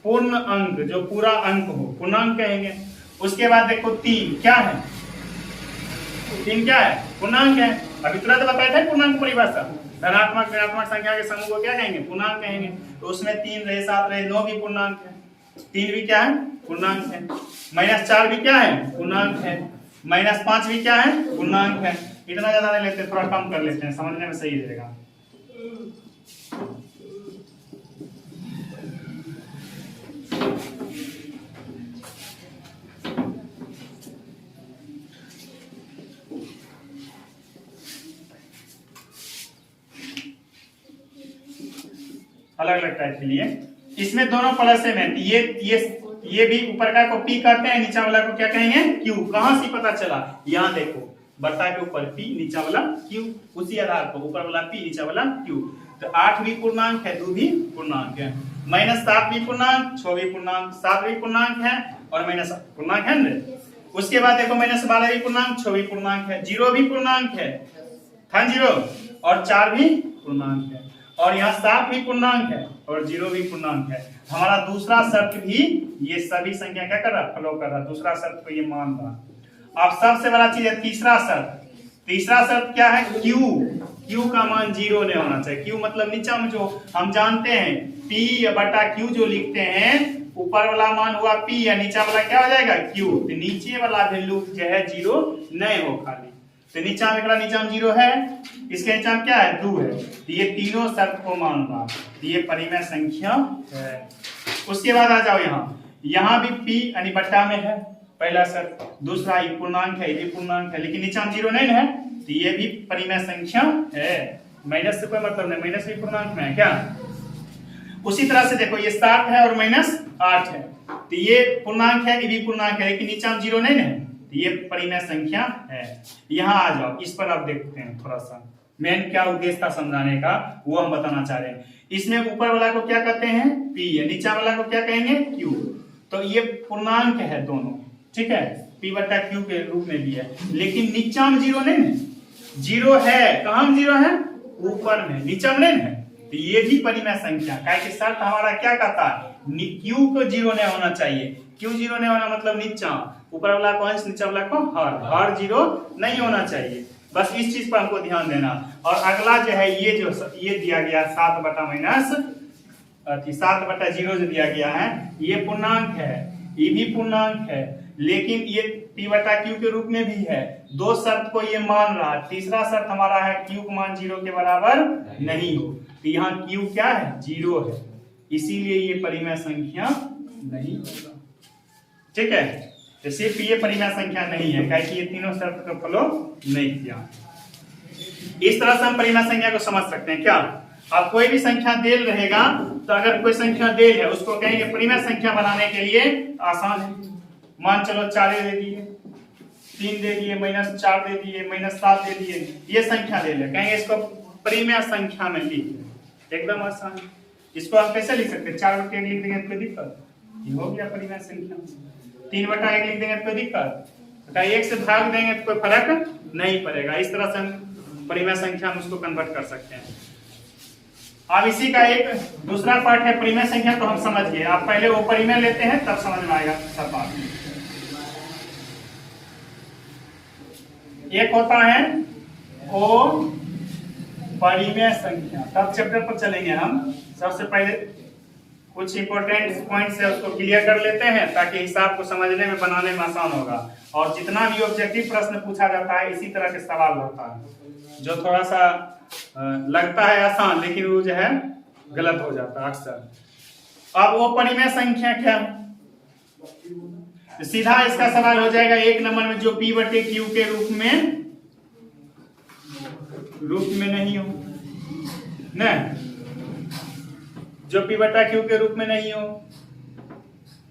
पूर्ण अंक जो पूरा अंक हो पूर्णांक कहेंगे। उसके बाद देखो 3 क्या है, 3 क्या है, पूर्णांक है। अभी तुरंत बताए थे पूर्णांक परिभाषा, धनात्मक ऋणात्मक संख्या के समूह को क्या कहेंगे, पूर्णांक कहेंगे। तो उसमें 3 रहे, 7 रहे, 9 भी पूर्णांक है, 3 भी क्या है, पूर्णांक है, -4 भी क्या है, पूर्णांक है, -5 भी क्या है, पूर्णांक है। इतना ज्यादा नहीं लेते, थोड़ा कम कर लेते हैं, समझने में सही रहेगा। अलग अलग टाइप के लिए इसमें दोनों प्लस में, ये भी ऊपर का को p कहते हैं, नीचा वाला को क्या कहेंगे, q। कहां से पता चला, यहाँ देखो बटा के ऊपर p, नीचा वाला q, उसी आधार पर ऊपर वाला p, नीचा वाला q। तो 8 भी पूर्णांक है, 2 भी पूर्णांक है, -7 भी पूर्णांक, 6 भी पूर्णांक, 7 भी पूर्णांक है, और -8 पूर्णांक है ना। उसके बाद देखो -12 भी पूर्णांक, 6 भी पूर्णांक है, 0 भी पूर्णांक है, 0 और 4 भी पूर्णांक है, और यहाँ 7 भी पूर्णांक है और 0 भी पूर्णांक है। हमारा दूसरा शर्त भी ये सभी संख्या क्या कर रहा, फॉलो कर रहा, दूसरा शर्त को ये मान रहा। अब सबसे बड़ा चीज है तीसरा शर्त। तीसरा शर्त क्या है, Q का मान 0 नहीं होना चाहिए। Q मतलब नीचा में जो हम जानते हैं P बटा Q जो लिखते हैं, ऊपर वाला मान हुआ P या नीचा वाला क्या हो जाएगा Q। तो नीचे वाला वैल्यू जो है 0 नहीं हो खाली। तो नीचा में 0 है, इसके नीचा क्या है 2 है। तो ये तीनों शर्त को मान रहा, तो ये परिमेय संख्या है। उसके बाद आ जाओ यहाँ भी P यानी बट्टा में है पहला शर्त, दूसरा ये पूर्णांक है, ये पूर्णांक है, लेकिन नीचा 0 नहीं है, तो ये भी परिमेय संख्या है। माइनस से कोई मतलब नहीं, माइनस भी पूर्णांक में है क्या। उसी तरह से देखो ये 7 है और -8 है, तो ये पूर्णांक है, ये भी पूर्णांक है, लेकिन नीचा 0 नहीं है, तो ये परिमेय संख्या है। यहाँ आ जाओ, इस पर आप देखते हैं थोड़ा सा मेन क्या उद्देश्य था समझाने का, वो हम बताना चाह रहे हैं। इसमें ऊपर वाला को क्या कहते हैं P, नीचा वाला को क्या कहेंगे Q। तो ये पूर्णांक है दोनों, ठीक है, P बटा Q के रूप में भी है, लेकिन नीचा में 0 नहीं है, 0 है, कहाँ 0 है, ऊपर में, नीचा में नहीं है। तो ये भी परिमेय संख्या का शर्त हमारा क्या कहता है, Q को 0 नहीं होना चाहिए। क्यों 0 नहीं होना मतलब नीचा, ऊपर वाला को अंश, नीचा वाला को हर 0 नहीं होना चाहिए। बस इस चीज पर हमको ध्यान देना। और अगला जो है ये दिया गया 7 बटा -7 बटा 0 जो दिया गया है, ये पूर्णांक है, ये भी पूर्णांक है, लेकिन ये P बटा Q के रूप में भी है। दो शर्त को ये मान रहा है। तीसरा शर्त हमारा है Q का मान 0 के बराबर नहीं हो, तो यहाँ Q क्या है 0 है, इसीलिए ये परिमेय संख्या नहीं होगा। ठीक है, तो सिर्फ ये परिमेय संख्या नहीं है, क्योंकि ये तीनों शर्त को फॉलो नहीं किया। इस तरह से हम परिमेय संख्या को समझ सकते हैं। क्या अब कोई भी संख्या देल रहेगा, तो अगर कोई संख्या देल है उसको कहेंगे परिमेय संख्या बनाने के लिए आसान है। मान चलो 4 दे दिए, 3 दे दिए, -4 दे दिए, -7 दे दिए, ये संख्या ले ले, कहेंगे इसको परिमेय संख्या में लिख। एकदम आसान। इसको हम कैसे लिख सकते हैं? 4/1 लिख देंगे तो कोई दिक्कत? ये हो गया परिमेय संख्या। 3/1 लिख देंगे तो कोई दिक्कत? 1 से भाग देंगे तो कोई फर्क नहीं पड़ेगा। इस तरह से हम परिमेय संख्या में उसको कन्वर्ट कर सकते हैं। अब इसी का एक दूसरा पार्ट है परिमेय संख्या, तो हम समझ गए। आप पहले वो परिमेय लेते हैं तब समझ में आएगा सब बात। एक होता है वो परिमेय संख्या, तब चैप्टर पर चलेंगे हम। सबसे पहले कुछ इंपॉर्टेंट पॉइंट्स है उसको क्लियर कर लेते हैं ताकि हिसाब को समझने में बनाने में आसान होगा। और जितना भी ऑब्जेक्टिव प्रश्न पूछा जाता है इसी तरह के सवाल होता है, जो थोड़ा सा लगता है आसान लेकिन वो जो है गलत हो जाता है अक्सर। अब वो परिमेय संख्या क्या है? तो सीधा इसका सवाल हो जाएगा 1 नंबर में, जो P/Q के रूप में नहीं हो न, जो P/Q के रूप में नहीं हो।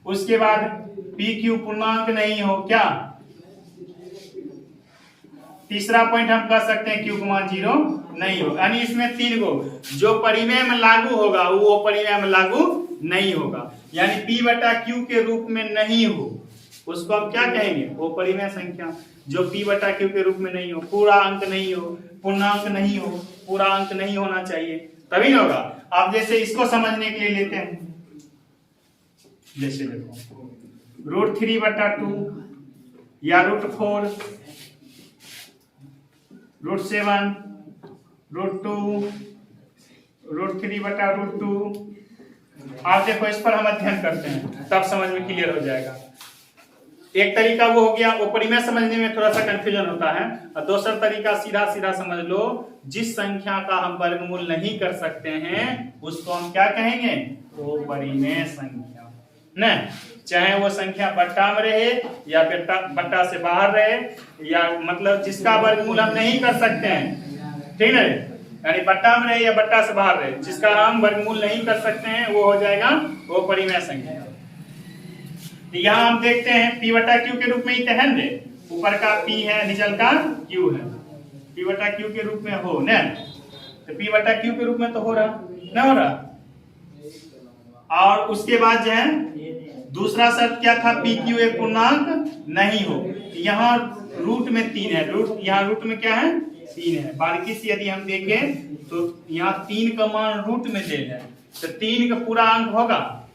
उसके बाद PQ पूर्णांक नहीं हो क्या? तीसरा पॉइंट हम कह सकते हैं Q, 0 नहीं हो। यानी इसमें 3 गो जो परिमेय में लागू होगा वो परिमेय में लागू नहीं होगा। यानी P/Q के रूप में नहीं हो उसको हम क्या कहेंगे? वो परिमेय संख्या। जो P/Q के रूप में नहीं हो, पूरा अंक नहीं हो, पूर्णांक नहीं हो, पूरा अंक नहीं होना चाहिए, तभी होगा। आप जैसे इसको समझने के लिए लेते हैं, जैसे देखो √3/2 या √4, √7, √2, √3/√2। आप देखो इस पर हम अध्ययन करते हैं तब समझ में क्लियर हो जाएगा। एक तरीका वो हो गया, वो परिमेय समझने में थोड़ा सा कंफ्यूजन होता है। और दूसरा तरीका सीधा सीधा समझ लो, जिस संख्या का हम वर्गमूल नहीं कर सकते हैं उसको हम क्या कहेंगे? वो परिमेय संख्या न, चाहे वो संख्या बट्टा में रहे या बट्टा से बाहर रहे, या मतलब जिसका वर्गमूल हम नहीं कर सकते हैं, ठीक है, यानी बट्टा में रहे या बट्टा से बाहर रहे, जिसका हम वर्गमूल नहीं कर सकते हैं वो हो जाएगा वो परिमेय संख्या। यहाँ हम देखते हैं P/Q के रूप में ही है न, ऊपर का P है निचल का Q है, P/Q के रूप में हो न, तो P/Q के रूप में तो हो रहा न, हो रहा। और उसके बाद जो है दूसरा शर्त क्या था? PQ एक पूर्णांक नहीं हो। यहाँ रूट में 3 है, यहाँ रूट में क्या है? 3 है। बारीकी से यदि हम देखें तो यहाँ 3 का मान रूट में दे है, तो 3 का पूरा अंक होगा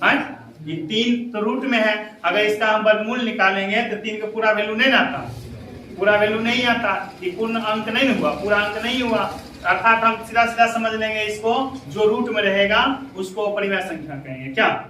है? ये 3 तो रूट में है, अगर इसका हम वर्गमूल निकालेंगे तो 3 का पूरा वैल्यू नहीं आता, पूरा वैल्यू नहीं आता, ये पूर्ण अंक नहीं हुआ, पूरा अंक नहीं हुआ। अर्थात हम सीधा सीधा समझ लेंगे इसको, जो रूट में रहेगा उसको परिमेय संख्या कहेंगे क्या?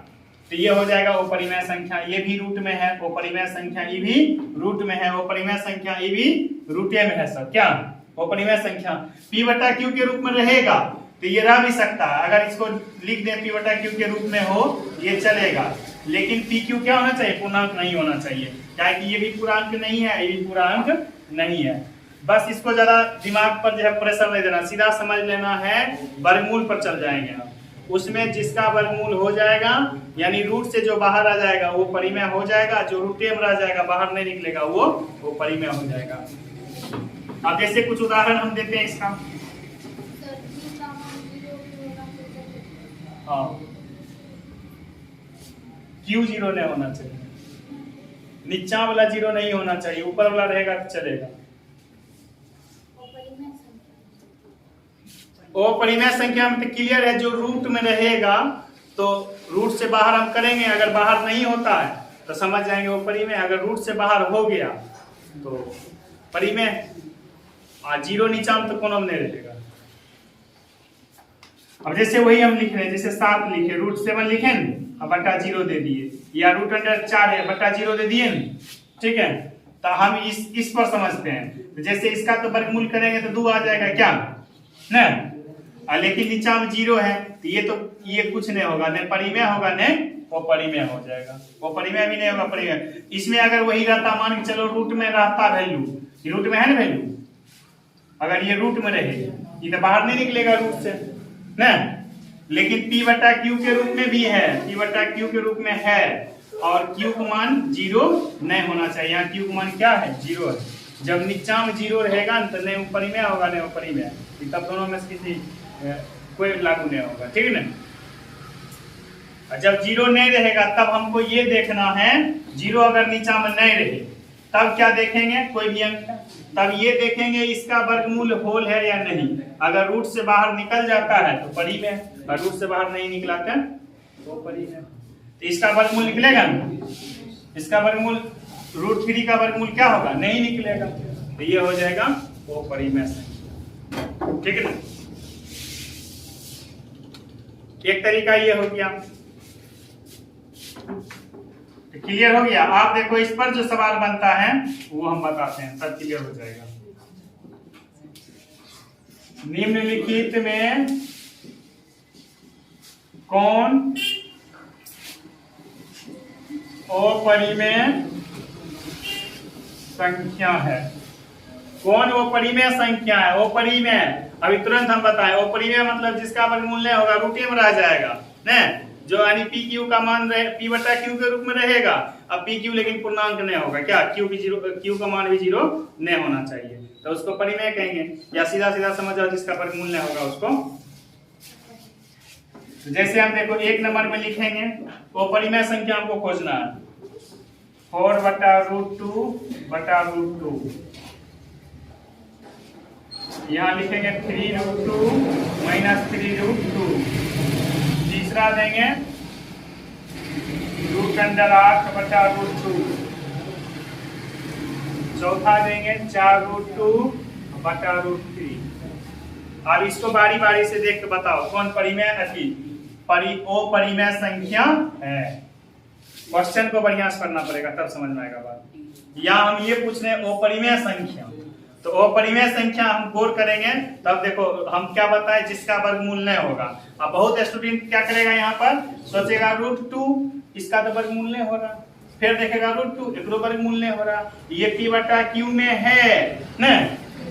तो ये हो जाएगा वो परिमेय संख्या। ये भी रूट में है, वो परिमेय संख्या ये भी रूट में है, वो परिमेय संख्या ये भी रूटे में है सब क्या? वो परिमेय संख्या P/Q के रूप में रहेगा तो ये रह भी सकता है। अगर इसको लिख दें P/Q के रूप में हो ये चलेगा, लेकिन PQ क्या होना चाहिए? पूर्णांक नहीं होना चाहिए, क्या कि ये भी पूरा अंक नहीं है, ये भी पूरा अंक नहीं है। बस इसको ज्यादा दिमाग पर जो है प्रेशर नहीं देना, सीधा समझ लेना है, वर्गमूल पर चल जाएंगे हम। उसमें जिसका वर्गमूल हो जाएगा यानी रूट से जो बाहर आ जाएगा वो परिमेय हो जाएगा, जो रूटे में रह जाएगा बाहर नहीं निकलेगा वो परिमेय हो जाएगा। अब जैसे कुछ उदाहरण हम देते हैं इसका। हाँ, Q 0 नहीं होना चाहिए, नीचा वाला 0 नहीं होना चाहिए, ऊपर वाला रहेगा तो चलेगा। वो परिमेय संख्या में तो क्लियर है, जो रूट में रहेगा तो रूट से बाहर हम करेंगे, अगर बाहर नहीं होता है तो समझ जाएंगे वो परिमेय, अगर रूट से बाहर हो गया तो परिमेय। 0 नीचा में तो कोनो में नहीं रहेगा। अब जैसे वही हम लिख रहे हैं, जैसे 7 लिखे, √7 लिखे अब बट्टा 0 दे दिए, या √4 है बट्टा 0 दे दिए, ठीक है। तो हम इस पर समझते हैं, तो जैसे इसका तो वर्गमूल करेंगे तो 2 आ जाएगा क्या न, लेकिन नीचा में 0 है तो ये कुछ नहीं होगा, न परिमेय होगा न वो परिमेय हो जाएगा, वो परिमेय भी नहीं होगा परिमेय। इसमें अगर वही रहता, मान के चलो रूट में रहता वैल्यू, रूट में है ना वैल्यू, अगर ये रूट में रहे ये तो बाहर नहीं निकलेगा रूट से न, लेकिन P/Q के रूप में भी है, P/Q के रूप में है, और Q का मान 0 नहीं होना चाहिए। यहाँ Q का मान क्या है? 0 है। जब नीचा में 0 रहेगा तो नहीं वो परिमेय होगा नहीं वो परिमेय, तब दोनों में से किसी कोई लागू नहीं होगा, ठीक है ना। जब जीरो नहीं रहेगा तब हमको ये देखना है, जीरो अगर नीचा में नहीं रहे तब क्या देखेंगे, कोई भी अंक है, तब ये देखेंगे इसका वर्गमूल होल है या नहीं। अगर रूट से बाहर निकल जाता है तो परी में है, और रूट से बाहर नहीं निकलाता तो परी में। तो इसका वर्गमूल निकलेगा ना, इसका वर्गमूल √3 का वर्गमूल क्या होगा, नहीं निकलेगा, तो ये हो जाएगा वो परी में संख्या, ठीक है ना। एक तरीका ये हो गया, क्लियर हो गया। आप देखो इस पर जो सवाल बनता है वो हम बताते हैं, सब क्लियर हो जाएगा। निम्नलिखित में कौन अपरिमेय संख्या है, कौन अपरिमेय संख्या है। अपरिमेय अभी तुरंत हम बताएं, अपरिमेय मतलब जिसका वर्गमूल नहीं होगा, रूटे में रह जाएगा न, जो यानी पी क्यू का मान रहे पी बटा क्यू के रूप में रहेगा। अब पी क्यू लेकिन पूर्णांक नहीं होगा, क्या क्यू भी जीरो, क्यू का मान भी जीरो नहीं होना चाहिए, तो उसको परिमेय कहेंगे। या सीधा सीधा समझ जाओ जिसका वर्गमूल नहीं होगा उसको। तो जैसे हम देखो एक नंबर में लिखेंगे, वो परिमेय संख्या हमको खोजना है, 4/√2/√2। यहाँ लिखेंगे 3√2 - 3√2। तीसरा देंगे √8/√2। चौथा देंगे 4√2/√3। अब इसको बारी बारी से देख के बताओ कौन परिमेय अपरिमेय संख्या है। क्वेश्चन को बढ़िया से पढ़ना पड़ेगा तब समझ में आएगा बात। या हम ये पूछ रहे हैं अपरिमेय संख्या, तो अपरिमेय संख्या हम गौर करेंगे तब देखो हम क्या बताएं, जिसका वर्गमूल नहीं होगा। अब बहुत स्टूडेंट क्या करेगा, यहाँ पर सोचेगा √2 इसका तो वर्गमूल नहीं हो रहा, फिर देखेगा √2 एकरो वर्गमूल नहीं हो रहा, ये पी बटा क्यू में है न,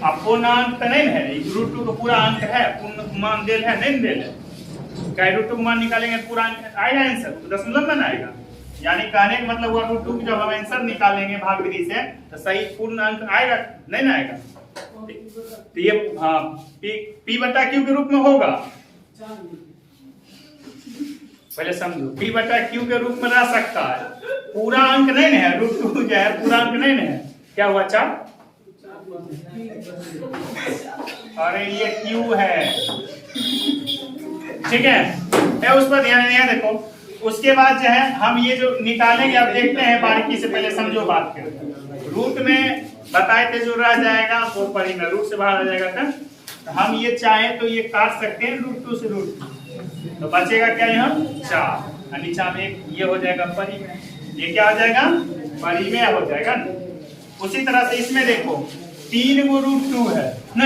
अब पूर्णांक तो नहीं है, √2 का पूरा अंक है, पूर्ण मान देल है नहीं देल है, क्या √2 का मान निकालेंगे पूरा अंक आएगा आंसर, तो दशमलव में आएगा। यानी कहने का मतलब हुआ √2 की जब हम आंसर निकालेंगे भाग विधि से तो सही पूर्ण अंक आएगा नहीं ना आएगा। तो ये हाँ पी बटा क्यू के रूप में होगा, पहले समझो, पी बटा क्यू के रूप में रह सकता है, पूरा अंक नहीं है, √2 जो है पूरा अंक नहीं है, क्या हुआ 4। अरे ये क्यू है, ठीक है, उस पर ध्यान नहीं है। देखो उसके बाद जो है हम ये जो निकालेंगे, अब देखते हैं बारीकी से, पहले समझो बात के। रूट में बताए थे जो रह जाएगा वो परिमेय, रूट से बाहर आ जाएगा तो हम ये चाहे तो ये काट सकते हैं √2 से √2, तो बचेगा क्या यहाँ 4, नीचा में एक ये हो जाएगा परिमेय, ये क्या हो जाएगा परिमेय हो जाएगा। उसी तरह से इसमें देखो 3 गो √2 है न,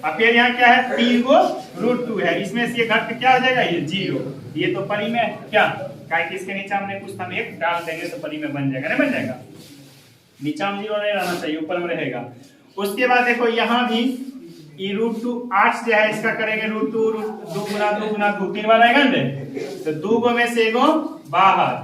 और फिर यहाँ क्या है 3 गो √2 है, इसमें से ये घट के क्या हो जाएगा ये 0, ये तो परिमेय क्या, कि इसके नीचे हमने कुछ हम एक डाल देंगे तो परिमेय बन जाएगा, नहीं बन जाएगा, नीचा में 0 नहीं रहना चाहिए, ऊपर में रहेगा। उसके बाद देखो यहाँ भी ये √2 8 जो है इसका करेंगे √2 2 गुना 2 गुना 2 3 बार आएगा ना, तो 2 गो में से एगो बाहर,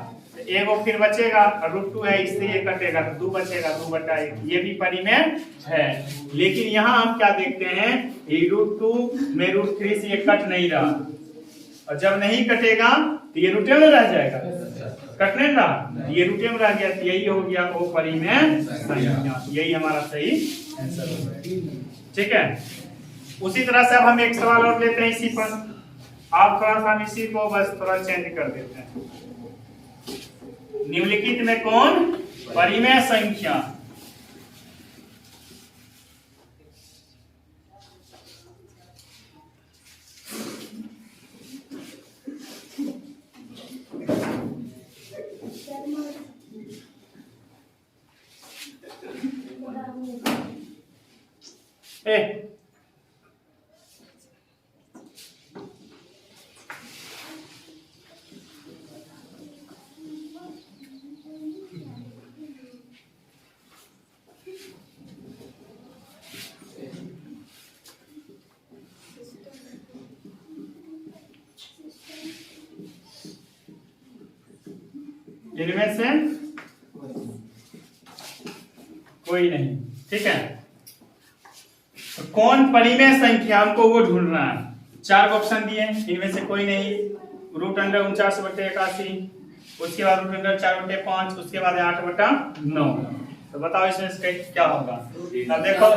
एगो फिर बचेगा, √2 है इससे ये कटेगा तो 2 बचेगा, 2/1, ये भी परिमेय है। लेकिन यहाँ हम क्या देखते हैं, ये √2 में √3 से ये कट नहीं रहा, और जब नहीं कटेगा तो ये रूटे में रह जाएगा, कटने रहा, ये रूटे में रह गया, तो यही हो गया वो परिमेय संख्या, यही हमारा सही आंसर होगा, ठीक है। उसी तरह से अब हम एक सवाल और लेते हैं इसी पर, आप थोड़ा सा हम इसी को बस थोड़ा चेंज कर देते हैं। निम्नलिखित में कौन परिमेय संख्या, इनमें से कोई नहीं, ठीक है। तो कौन परिमेय संख्या हमको वो ढूंढना है, 4 ऑप्शन दिए, इनमें से कोई नहीं, √49/81, उसके बाद √4/5, उसके बाद 8/9। तो बताओ इसमें से क्या होगा। अब देखो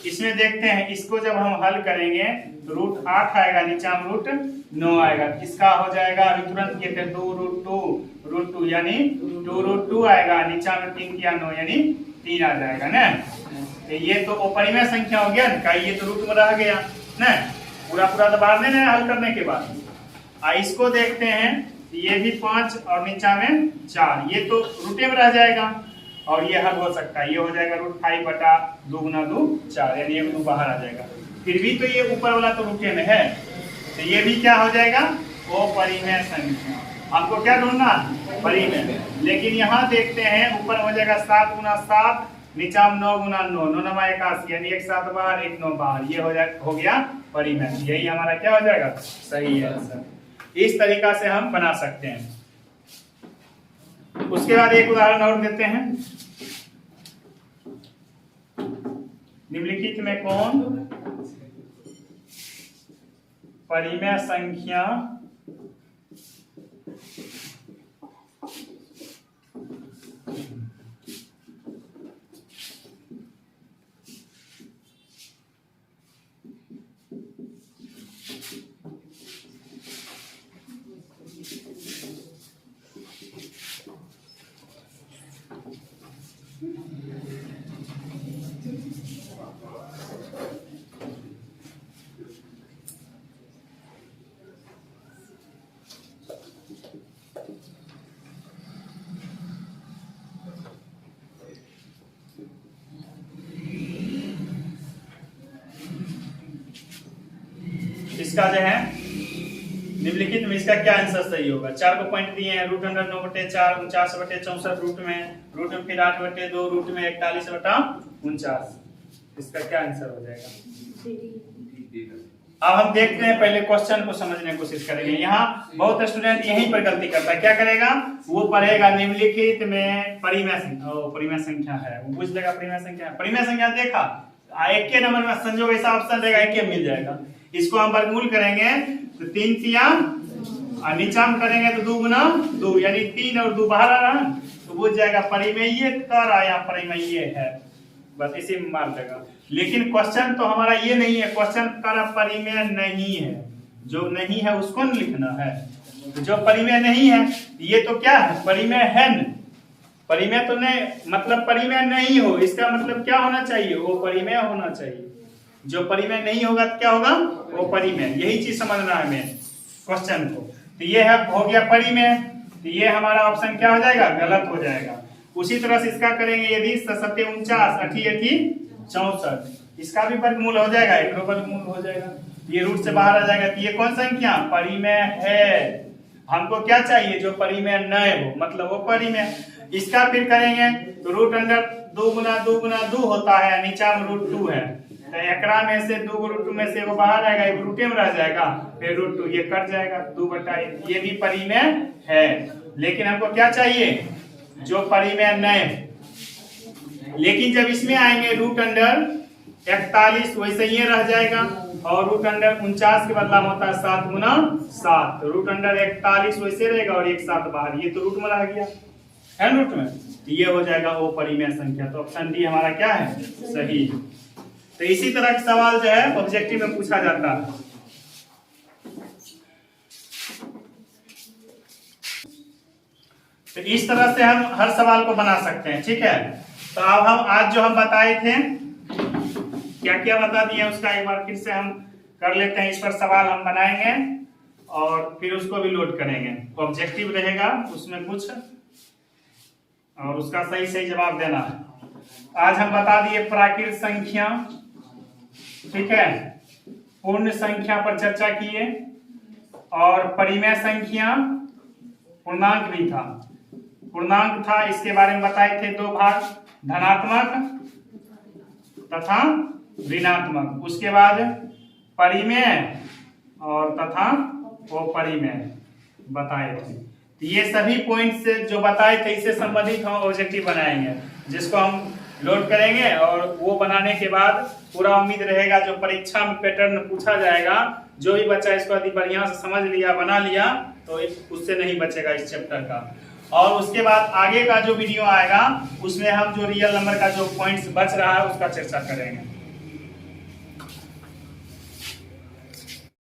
इसमें देखते हैं, इसको जब हम हल करेंगे तो √8 आएगा, नीचे में √9 आएगा, किसका हो जाएगा, अभी तुरंत किए थे 2√2 यानी 2√2 आएगा, नीचे में 3 किया 9 यानी 3 आ जाएगा ना। तो ये तो अपरिमेय संख्या हो गया ना, ये तो रूट में रह गया ना, पूरा तो बाहर नहीं हल करने के बाद। इसको देखते हैं, ये भी 5 और नीचा में 4, ये तो रूटे में रह जाएगा, और ये हल हो सकता है, ये हो जाएगा √5/2 × 4 यानी 1 2 बाहर आ जाएगा। फिर भी तो ये ऊपर वाला तो रूटे में है, तो ये भी क्या हो जाएगा, अपरिमेय संख्या। हमको क्या ढूंढना, परिमेय। लेकिन यहाँ देखते हैं ऊपर हो जाएगा 7 × 7, नीचा में 9 × 9, 9 9 81 यानी 1 7 बाहर 1 9 बाहर, ये हो गया परिमेय। यही हमारा क्या हो जाएगा, सही है आंसर। इस तरीका से हम बना सकते हैं। उसके बाद एक उदाहरण और देते हैं, निम्नलिखित में कौन परिमेय संख्या इसका जो है निम्नलिखित में इसका क्या आंसर सही होगा। 4 को पॉइंट दिए हैं, √9/4 49/64 रूट में फिर 8/2 रूट में 41/49, इसका क्या आंसर हो जाएगा। अब हम देखते हैं, पहले क्वेश्चन को समझने की कोशिश करेंगे। यहाँ बहुत स्टूडेंट यहीं पर गलती करता है, क्या करेगा, वो पढ़ेगा निम्नलिखित में परिमेय संख्या है, वो पूछ लेगा परिमेय संख्या देखा, एक के नंबर में संजोग ऐसा ऑप्शन देगा, एक मिल जाएगा। इसको हम वर्गमूल करेंगे तो 3 तिया और नीचा में करेंगे तो 2 × 2 यानी 3 और 2 बाहर आ रहा, तो बुझ जाएगा परिमेय कर आया, परिमेय है, बस इसी में मार देगा। लेकिन क्वेश्चन तो हमारा ये नहीं है, क्वेश्चन कर परिमेय नहीं है, जो नहीं है उसको न लिखना है। तो जो परिमेय नहीं है ये तो क्या है, परिमेय है न, परिमेय तो नहीं, मतलब परिमेय नहीं हो, इसका मतलब क्या होना चाहिए, वो परिमेय होना चाहिए। जो परिमेय नहीं होगा तो क्या होगा, वो परिमेय। यही चीज समझना है हमें क्वेश्चन को। तो ये है हो गया परिमेय, तो ये हमारा ऑप्शन क्या हो जाएगा, गलत हो जाएगा। उसी तरह से इसका करेंगे, यदि 7 49 80 64, इसका भी वर्गमूल हो जाएगा, एक वर्गमूल हो जाएगा, ये रूट से बाहर आ जाएगा। तो ये कौन संख्या, परिमेय है। हमको क्या चाहिए, जो परिमेय न हो, मतलब वो परिमेय। इसका फिर करेंगे तो √2 × 2 × 2 होता है, नीचा में √2 है, तो एकरा में से 2 √2 में से वो बाहर आएगा, एक रूटे में रह जाएगा, फिर √2 ये कट जाएगा, 2/1, ये भी परिमेय है। लेकिन हमको क्या चाहिए, जो परिमेय न। लेकिन जब इसमें आएंगे √41 वैसे ये रह जाएगा, और √49 के बदला में होता है 7 × 7, तो √41 वैसे रहेगा और 1 7 बाहर, ये तो रूट में रह गया है, रूट में, तो ये हो जाएगा वो परिमेय संख्या। तो ऑप्शन डी हमारा क्या है, सही। तो इसी तरह का सवाल जो है ऑब्जेक्टिव में पूछा जाता है। तो इस तरह से हम हर सवाल को बना सकते हैं, ठीक है। तो अब हम आज जो हम बताए थे, क्या क्या बता दिए उसका एक बार फिर से हम कर लेते हैं। इस पर सवाल हम बनाएंगे और फिर उसको भी लोड करेंगे, ऑब्जेक्टिव रहेगा उसमें कुछ, और उसका सही सही जवाब देना है। आज हम बता दिए प्राकृत संख्या, ठीक है, पूर्ण संख्या पर चर्चा किए, और परिमेय संख्या, पूर्णांक भी था, पूर्णांक था, इसके बारे में बताए थे 2 भाग, धनात्मक तथा ऋणात्मक। उसके बाद परिमेय और तथा अपरिमेय बताए थे। ये सभी पॉइंट्स जो बताए थे इससे संबंधित हम ऑब्जेक्टिव बनाएंगे, जिसको हम लोड करेंगे और वो बनाने के बाद पूरा उम्मीद रहेगा जो परीक्षा में पैटर्न पूछा जाएगा, जो भी बच्चा इसको यदि बढ़िया से समझ लिया, बना लिया, तो उससे नहीं बचेगा इस चैप्टर का। और उसके बाद आगे का जो वीडियो आएगा उसमें हम जो रियल नंबर का जो पॉइंट्स बच रहा है उसका चर्चा करेंगे।